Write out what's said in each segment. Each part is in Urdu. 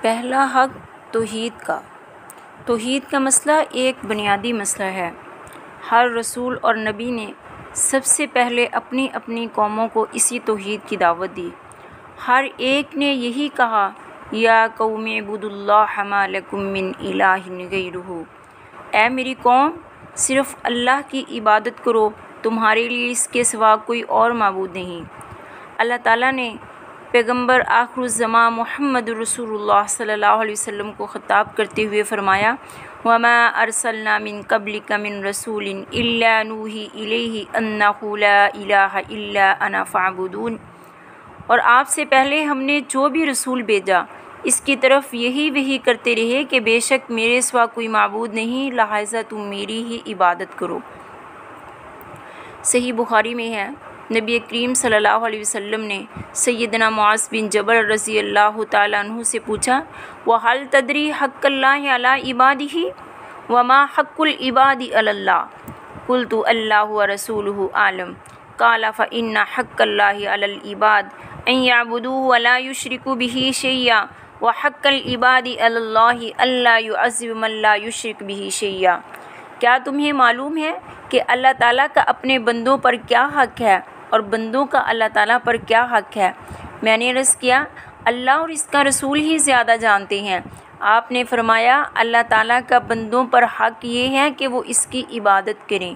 پہلا حق توحید کا۔ توحید کا مسئلہ ایک بنیادی مسئلہ ہے۔ ہر رسول اور نبی نے سب سے پہلے اپنی اپنی قوموں کو اسی توحید کی دعوت دی۔ ہر ایک نے یہی کہا، یا قوم اعبدوا اللہ ما لکم من الہ غیرہ، اے میری قوم صرف اللہ کی عبادت کرو، تمہارے لیے اس کے سوا کوئی اور معبود نہیں۔ اللہ تعالیٰ نے پیغمبر آخر الزماں محمد رسول اللہ صلی اللہ علیہ وسلم کو خطاب کرتے ہوئے فرمایا، وَمَا أَرْسَلْنَا مِن قَبْلِكَ مِن رَسُولٍ إِلَّا نُوحِي إِلَيْهِ أَنَّهُ لَا إِلَٰهَ إِلَّا أَنَا فَاعْبُدُونِ، اور آپ سے پہلے ہم نے جو بھی رسول بھیجا اس کی طرف یہی وحی کرتے رہے کہ بے شک میرے سوا کوئی معبود نہیں، لہٰذا تم میری ہی عبادت کرو۔ صحیح بخاری میں ہے، نبی کریم صلی اللہ علیہ وسلم نے سیدنا معاذ بن جبل رضی اللہ تعالیٰ عنہ سے پوچھا، وَهَلْ تَدْرِي حَقَّ اللَّهِ عَلَىٰ عِبَادِهِ وَمَا حَقُّ الْعِبَادِ عَلَى اللَّهِ قُلْتُ اللَّهُ وَرَسُولُهُ أَعْلَمُ قَالَ فَإِنَّ حَقَّ اللَّهِ عَلَى الْعِبَادِ أَن يَعْبُدُوهُ وَلَا يُشْرِكُوا بِهِ شَيْئًا وَحَقَّ الْعِبَادِ عَلَى اللَّهِ أَلَّا يُعَذِّبَ مَن لَّا يُشْرِكُ بِهِ شَيْئًا۔ کیا تمہیں معلوم ہے کہ اللہ تعالیٰ کا اپنے بندوں پر کیا حق ہے اور بندوں کا اللہ تعالیٰ پر کیا حق ہے؟ میں نے عرض کیا، اللہ اور اس کا رسول ہی زیادہ جانتے ہیں۔ آپ نے فرمایا، اللہ تعالیٰ کا بندوں پر حق یہ ہے کہ وہ اس کی عبادت کریں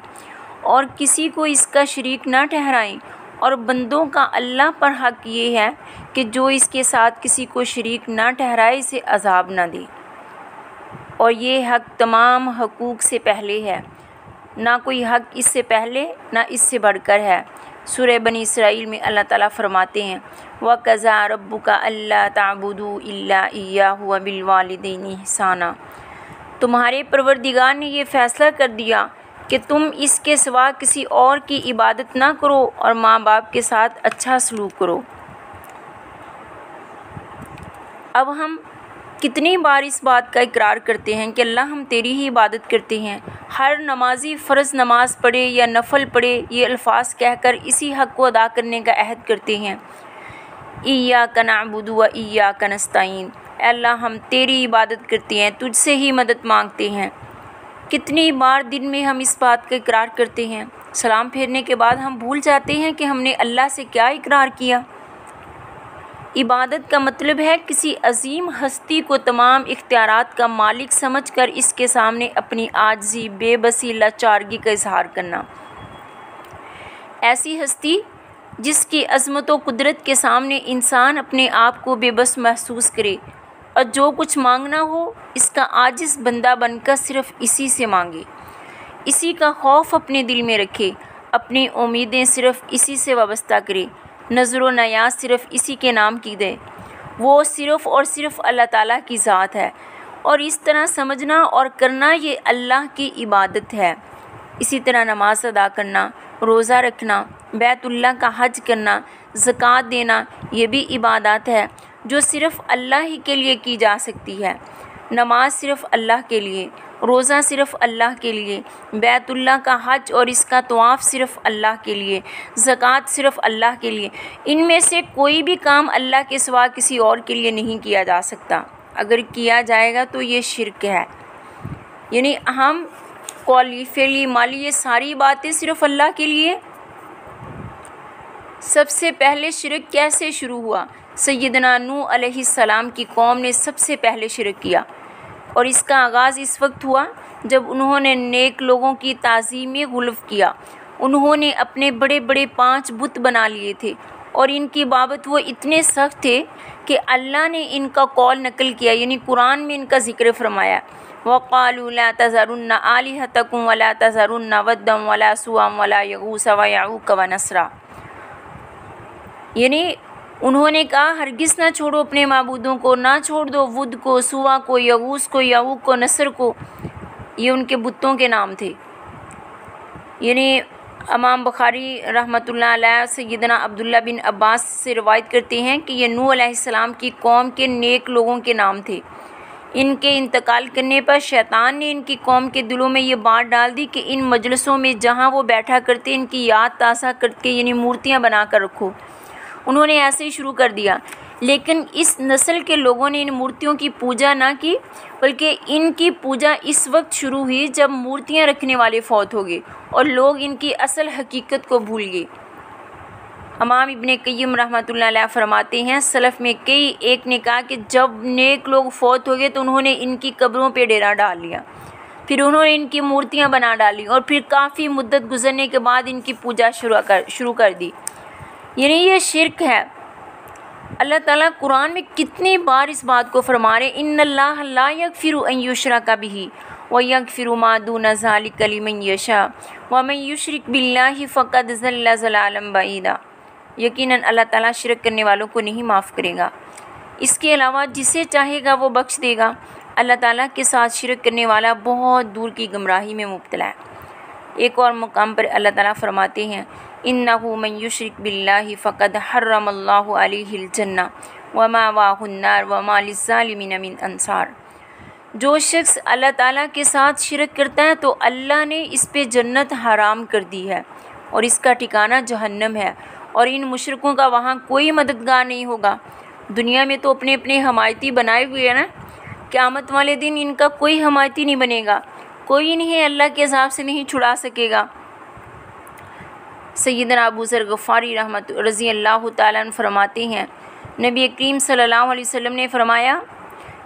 اور کسی کو اس کا شریک نہ ٹھہرائیں، اور بندوں کا اللہ پر حق یہ ہے کہ جو اس کے ساتھ کسی کو شریک نہ ٹھہرائے اسے عذاب نہ دے، اور یہ حق تمام حقوق سے پہلے ہے، نہ کوئی حق اس سے پہلے نہ اس سے بڑھ کر ہے۔ سورہ بنی اسرائیل میں اللہ تعالیٰ فرماتے ہیں، وَقَضَىٰ رَبُّكَ أَلَّا تَعْبُدُوا إِلَّا إِيَّاهُ وَبِالْوَالِدَيْنِ إِحْسَانًا، تمہارے پروردگار نے یہ فیصلہ کر دیا کہ تم اس کے سوا کسی اور کی عبادت نہ کرو اور ماں باپ کے ساتھ اچھا سلوک کرو۔ اب ہم کتنی بار اس بات کا اقرار کرتے ہیں کہ اللہ ہم تیری ہی عبادت کرتے ہیں۔ ہر نمازی فرض نماز پڑھے یا نفل پڑھے یہ الفاظ کہہ کر اسی حق کو ادا کرنے کا عہد کرتے ہیں، ایاک نعبد و ایاک نستعین، اے اللہ ہم تیری عبادت کرتے ہیں، تجھ سے ہی مدد مانگتے ہیں۔ کتنی بار دن میں ہم اس بات کا اقرار کرتے ہیں؟ سلام پھیرنے کے بعد ہم بھول جاتے ہیں کہ ہم نے اللہ سے کیا اقرار کیا۔ عبادت کا مطلب ہے کسی عظیم ہستی کو تمام اختیارات کا مالک سمجھ کر اس کے سامنے اپنی عاجزی، بے بسی، لاچارگی کا اظہار کرنا۔ ایسی ہستی جس کی عظمت و قدرت کے سامنے انسان اپنے آپ کو بے بس محسوس کرے، اور جو کچھ مانگنا ہو اس کا عاجز بندہ بن کر صرف اسی سے مانگے، اسی کا خوف اپنے دل میں رکھے، اپنی امیدیں صرف اسی سے وابستہ کرے، نظر و نیاز صرف اسی کے نام کی دے۔ وہ صرف اور صرف اللہ تعالیٰ کی ذات ہے، اور اس طرح سمجھنا اور کرنا یہ اللہ کی عبادت ہے۔ اسی طرح نماز ادا کرنا، روزہ رکھنا، بیت اللہ کا حج کرنا، زکوٰۃ دینا یہ بھی عبادات ہے جو صرف اللہ ہی کے لیے کی جا سکتی ہے۔ نماز صرف اللہ کے لیے، روزہ صرف اللہ کے لیے، بیت اللہ کا حج اور اس کا طواف صرف اللہ کے لیے، زکوٰۃ صرف اللہ کے لیے۔ ان میں سے کوئی بھی کام اللہ کے سوا کسی اور کے لیے نہیں کیا جا سکتا۔ اگر کیا جائے گا تو یہ شرک ہے، یعنی ہم قولی، فعلی، مالی یہ ساری باتیں صرف اللہ کے لیے۔ سب سے پہلے شرک کیسے شروع ہوا؟ سیدنا نوح علیہ السلام کی قوم نے سب سے پہلے شرک کیا، اور اس کا آغاز اس وقت ہوا جب انہوں نے نیک لوگوں کی تعظیم میں غلو کیا۔ انہوں نے اپنے بڑے بڑے 5 بت بنا لیے تھے، اور ان کی بابت وہ اتنے سخت تھے کہ اللہ نے ان کا قول نقل کیا، یعنی قرآن میں ان کا ذکر فرمایا، وَقَالُوا لَا تَذَرُنَّ آلِهَتَكُمْ وَلَا تَذَرُنَّ وَدًّا وَلَا سُوَاعًا وَلَا يَغُوثَ وَيَعُوقَ وَنَسْرًا، یعنی انہوں نے کہا ہرگز نہ چھوڑو اپنے معبودوں کو، نہ چھوڑ دو ود کو، سوا کو، یغوث کو، یعوق کو، نصر کو، یہ ان کے بتوں کے نام تھے۔ یعنی امام بخاری رحمۃ اللہ علیہ سیدنا عبداللہ بن عباس سے روایت کرتے ہیں کہ یہ نوح علیہ السلام کی قوم کے نیک لوگوں کے نام تھے۔ ان کے انتقال کرنے پر شیطان نے ان کی قوم کے دلوں میں یہ بات ڈال دی کہ ان مجلسوں میں جہاں وہ بیٹھا کرتے ان کی یاد تازہ کر کے، یعنی مورتیاں بنا کر رکھو، انہوں نے ایسے ہی شروع کر دیا۔ لیکن اس نسل کے لوگوں نے ان مورتیوں کی پوجا نہ کی، بلکہ ان کی پوجا اس وقت شروع ہوئی جب مورتیاں رکھنے والے فوت ہو گئے اور لوگ ان کی اصل حقیقت کو بھول گئے۔ امام ابن قیم رحمۃ اللہ علیہ فرماتے ہیں، سلف میں ایک نے کہا کہ جب نیک لوگ فوت ہو گئے تو انہوں نے ان کی قبروں پہ ڈیرا ڈال لیا، پھر انہوں نے ان کی مورتیاں بنا ڈالی اور پھر کافی مدت گزرنے کے بعد ان کی پوجا شروع کر دی، یعنی یہ شرک ہے۔ اللہ تعالیٰ قرآن میں کتنی بار اس بات کو فرما رہے، ان اللہ لا یغفر ان یشرک بہ ویغفر ما دون ذلک لمن یشاء ومن یشرک باللہ فقد ضل ضلالا بعیدا۔ یقیناً اللہ تعالیٰ شرک کرنے والوں کو نہیں معاف کرے گا، اس کے علاوہ جسے چاہے گا وہ بخش دے گا۔ اللہ تعالیٰ کے ساتھ شرک کرنے والا بہت دور کی گمراہی میں مبتلا ہے۔ ایک اور مقام پر اللہ تعالیٰ فرماتے ہیں، اِنَّهُ مَن يُشْرِكْ بِاللَّهِ فَقَدْ حَرَّمَ اللَّهُ عَلَيْهِ الْجَنَّةَ وَمَأْوَاهُ النَّارُ وَمَا لِلظَّالِمِينَ مِنْ أَنصَارٍ۔ جو شخص اللہ تعالیٰ کے ساتھ شرک کرتا ہے تو اللہ نے اس پہ جنت حرام کر دی ہے اور اس کا ٹھکانہ جہنم ہے، اور ان مشرکوں کا وہاں کوئی مددگار نہیں ہوگا۔ دنیا میں تو اپنے اپنے حمایتی بنائے ہوئے ہیں نا، قیامت والے دن ان کا کوئی حمایتی نہیں بنے گا، کوئی انہیں اللہ کے عذاب سے نہیں چھڑا سکے گا۔ سیدنا ابو ذر غفاری رضی اللہ تعالیٰ عنہ فرماتے ہیں، نبی کریم صلی اللہ علیہ وسلم نے فرمایا،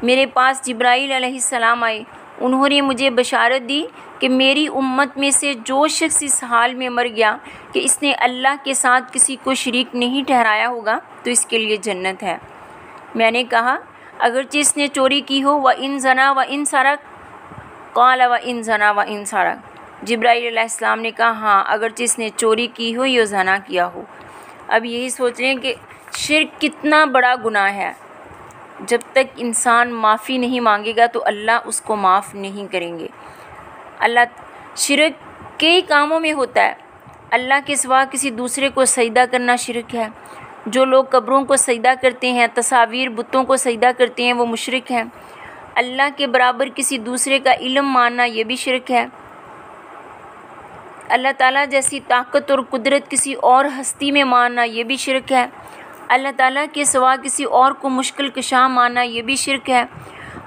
میرے پاس جبرائیل علیہ السلام آئے، انہوں نے مجھے بشارت دی کہ میری امت میں سے جو شخص اس حال میں مر گیا کہ اس نے اللہ کے ساتھ کسی کو شریک نہیں ٹھہرایا ہوگا تو اس کے لیے جنت ہے۔ میں نے کہا، اگرچہ اس نے چوری کی ہو، وَإِن زَنَا وَإِن سَرَقَ قَالَ وَإِن زَنَا وَإِن سَرَقَ۔ جبرائیل علیہ السلام نے کہا، ہاں اگرچہ اس نے چوری کی ہو یا زنا کیا ہو۔ اب یہی سوچ رہے ہیں کہ شرک کتنا بڑا گناہ ہے، جب تک انسان معافی نہیں مانگے گا تو اللہ اس کو معاف نہیں کریں گے۔ شرک کئی کاموں میں ہوتا ہے۔ اللہ کے سوا کسی دوسرے کو سجدہ کرنا شرک ہے۔ جو لوگ قبروں کو سجدہ کرتے ہیں، تصاویر بتوں کو سجدہ کرتے ہیں، وہ مشرک ہیں۔ اللہ کے برابر کسی دوسرے کا علم ماننا یہ بھی شرک ہے۔ اللہ تعالیٰ جیسی طاقت اور قدرت کسی اور ہستی میں ماننا یہ بھی شرک ہے۔ اللہ تعالیٰ کے سوا کسی اور کو مشکل کشا ماننا یہ بھی شرک ہے۔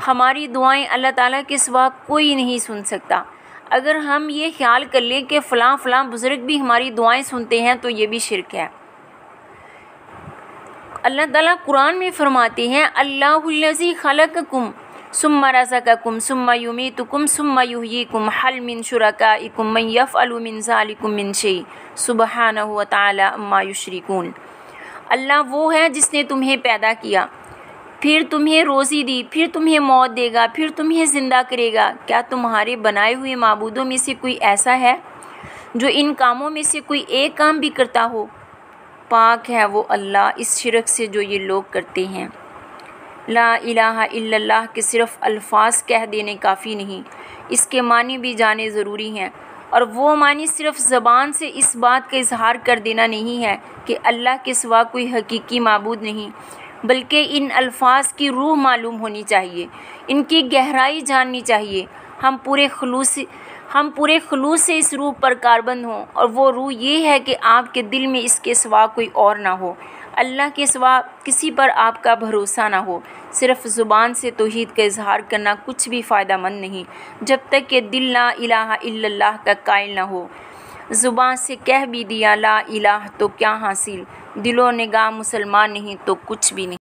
ہماری دعائیں اللہ تعالیٰ کے سوا کوئی نہیں سن سکتا۔ اگر ہم یہ خیال کر لیں کہ فلاں فلاں بزرگ بھی ہماری دعائیں سنتے ہیں تو یہ بھی شرک ہے۔ اللہ تعالیٰ قرآن میں فرماتے ہیں، اللہ الذی خلقکم ثم رزقکم ثم یمیتکم ثم یحییکم هل من شرکائکم من یفعل من ذلکم من شیء سبحانہ وتعالی عما یشرکون۔ اللہ وہ ہے جس نے تمہیں پیدا کیا، پھر تمہیں روزی دی، پھر تمہیں موت دے گا، پھر تمہیں زندہ کرے گا۔ کیا تمہارے بنائے ہوئے معبودوں میں سے کوئی ایسا ہے جو ان کاموں میں سے کوئی ایک کام بھی کرتا ہو؟ پاک ہے وہ اللہ اس شرک سے جو یہ لوگ کرتے ہیں۔ لا الہ الا اللہ کے صرف الفاظ کہہ دینے کافی نہیں، اس کے معنی بھی جانے ضروری ہیں، اور وہ معنی صرف زبان سے اس بات کا اظہار کر دینا نہیں ہے کہ اللہ کے سوا کوئی حقیقی معبود نہیں، بلکہ ان الفاظ کی روح معلوم ہونی چاہیے، ان کی گہرائی جاننی چاہیے۔ ہم پورے خلوص سے اس روح پر کاربند ہوں، اور وہ روح یہ ہے کہ آپ کے دل میں اس کے سوا کوئی اور نہ ہو، اللہ کے سوا کسی پر آپ کا بھروسہ نہ ہو۔ صرف زبان سے توحید کا اظہار کرنا کچھ بھی فائدہ مند نہیں جب تک کہ دل لا الہ الا اللہ کا قائل نہ ہو۔ زبان سے کہہ بھی دیا لا الہ تو کیا حاصل، دل و نگاہ مسلمان نہیں تو کچھ بھی نہیں۔